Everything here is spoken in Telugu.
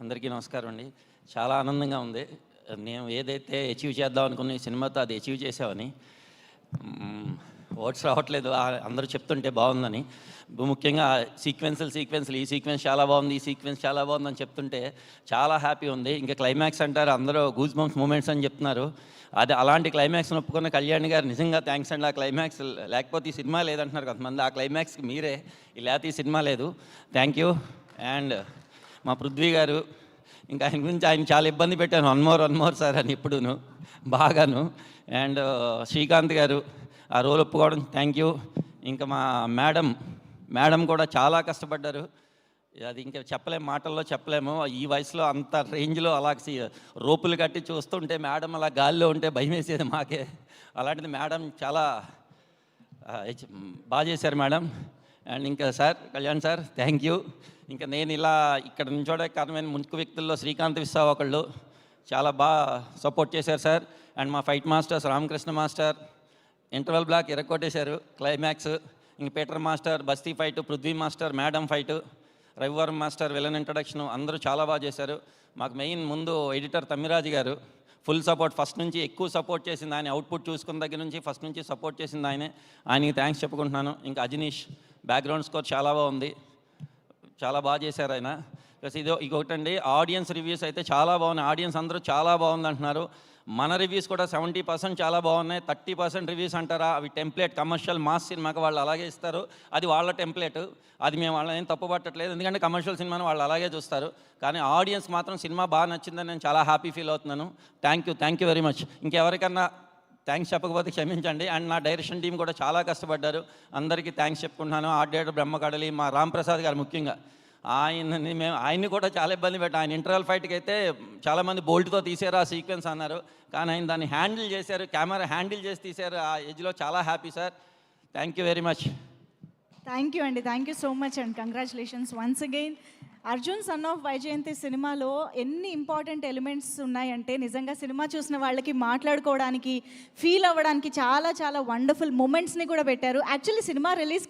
అందరికీ నమస్కారం అండి. చాలా ఆనందంగా ఉంది. నేను ఏదైతే అచీవ్ చేద్దాం అనుకున్న ఈ సినిమాతో అది అచీవ్ చేసామని. వర్డ్స్ రావట్లేదు అందరూ చెప్తుంటే బాగుందని. ముఖ్యంగా సీక్వెన్స్‌లు ఈ సీక్వెన్స్ చాలా బాగుంది, ఈ సీక్వెన్స్ చాలా బాగుందని చెప్తుంటే చాలా హ్యాపీ ఉంది. ఇంకా క్లైమాక్స్ అంటారు, అందరూ గూస్ బంప్స్ మూమెంట్స్ అని చెప్తున్నారు. అది అలాంటి క్లైమాక్స్‌ని ఒప్పుకున్న కళ్యాణ్ గారు నిజంగా థ్యాంక్స్ అండి. ఆ క్లైమాక్స్ లేకపోతే ఈ సినిమా లేదంటున్నారు కొంతమంది. ఆ క్లైమాక్స్‌కి మీరే, లేకపోతే ఈ సినిమా లేదు. Thank you. అండ్ మా పృథ్వీ గారు, ఇంకా ఆయన గురించి ఆయన చాలా ఇబ్బంది పెట్టాను. వన్ మోర్ సార్ అని ఎప్పుడూను బాగాను. అండ్ శ్రీకాంత్ గారు ఆ రోల్ ఒప్పుకోవడం థ్యాంక్ యూ. ఇంకా మా మేడం కూడా చాలా కష్టపడ్డారు. అది ఇంకా చెప్పలేము, మాటల్లో చెప్పలేము. ఈ వయసులో అంత రేంజ్లో అలా రోపులు కట్టి చూస్తుంటే మేడం అలా గాల్లో ఉంటే భయం వేసేది మాకే. అలాంటిది మేడం చాలా బాగా చేశారు మేడం. అండ్ ఇంకా sir, Kalyan sir thank you. ఇంకా నేను ఇలా ఇక్కడ నుంచోడే కారణమైన ముఖ్య వ్యక్తుల్లో శ్రీకాంత్ విశ్వా ఒకళ్ళు చాలా బాగా సపోర్ట్ చేశారు సార్. అండ్ మా fight masters Ramakrishna master interval block ఎరగొట్టేశారు. క్లైమాక్స్ ఇంక పీటర్ మాస్టర్ బస్తీ fight, Prithvi master madam fight, Ravi Varma master villain introduction అందరూ చాలా బాగా చేశారు. మాకు మెయిన్ ముందు ఎడిటర్ తమ్మిరాజు గారు ఫుల్ సపోర్ట్, ఫస్ట్ నుంచి ఎక్కువ సపోర్ట్ చేసింది ఆయన. అవుట్పుట్ చూసుకున్న దగ్గర నుంచి ఫస్ట్ నుంచి సపోర్ట్ చేసింది ఆయనకి థ్యాంక్స్ చెప్పుకుంటున్నాను. ఇంకా అజనీష్ బ్యాక్గ్రౌండ్ స్కోర్ చాలా బాగుంది, చాలా బాగా చేశారు ఆయన. ప్లస్ ఇంకొకటండి, ఆడియన్స్ రివ్యూస్ అయితే చాలా బాగున్నాయి. ఆడియన్స్ అందరూ చాలా బాగుంది అంటున్నారు. మన రివ్యూస్ కూడా 70% చాలా బాగున్నాయి. 30% రివ్యూస్ అంటారా, అవి టెంప్లెట్ కమర్షియల్ మాస్ సినిమాకి వాళ్ళు అలాగే ఇస్తారు. అది వాళ్ళ టెంప్లెట్, అది మేము వాళ్ళని ఏం తప్పు పట్టట్లేదు. ఎందుకంటే కమర్షియల్ సినిమాని వాళ్ళు అలాగే చూస్తారు. కానీ ఆడియన్స్ మాత్రం సినిమా బాగా నచ్చిందని నేను చాలా హ్యాపీ ఫీల్ అవుతున్నాను. Thank you very much. ఇంకెవరికన్నా థ్యాంక్స్ చెప్పకపోతే క్షమించండి. అండ్ నా డైరెక్షన్ టీం కూడా చాలా కష్టపడ్డారు. అందరికీ థ్యాంక్స్ చెప్పుకుంటున్నాను. ఆర్ట్ డైరెక్టర్ బ్రహ్మకడలి, మా రాంప్రసాద్ గారు ముఖ్యంగా, ఆయన్ని కూడా చాలా ఇబ్బంది పెట్టాం. ఆయన ఇంటర్వల్ ఫైట్కి అయితే చాలామంది బోల్ట్తో తీశారు ఆ సీక్వెన్స్ అన్నారు, కానీ ఆయన దాన్ని హ్యాండిల్ చేశారు, కెమెరా హ్యాండిల్ చేసి తీశారు. ఆ ఏజ్లో చాలా happy sir. Thank you very much. Thank you అండి. Thank you so much and congratulations once again. Arjun son of Vyjayanthi సినిమాలో ఎన్ని ఇంపార్టెంట్ ఎలిమెంట్స్ ఉన్నాయంటే నిజంగా సినిమా చూసిన వాళ్ళకి మాట్లాడుకోవడానికి, ఫీల్ అవ్వడానికి చాలా చాలా వండర్ఫుల్ మూమెంట్స్ని కూడా పెట్టారు. యాక్చువల్లీ సినిమా రిలీజ్కి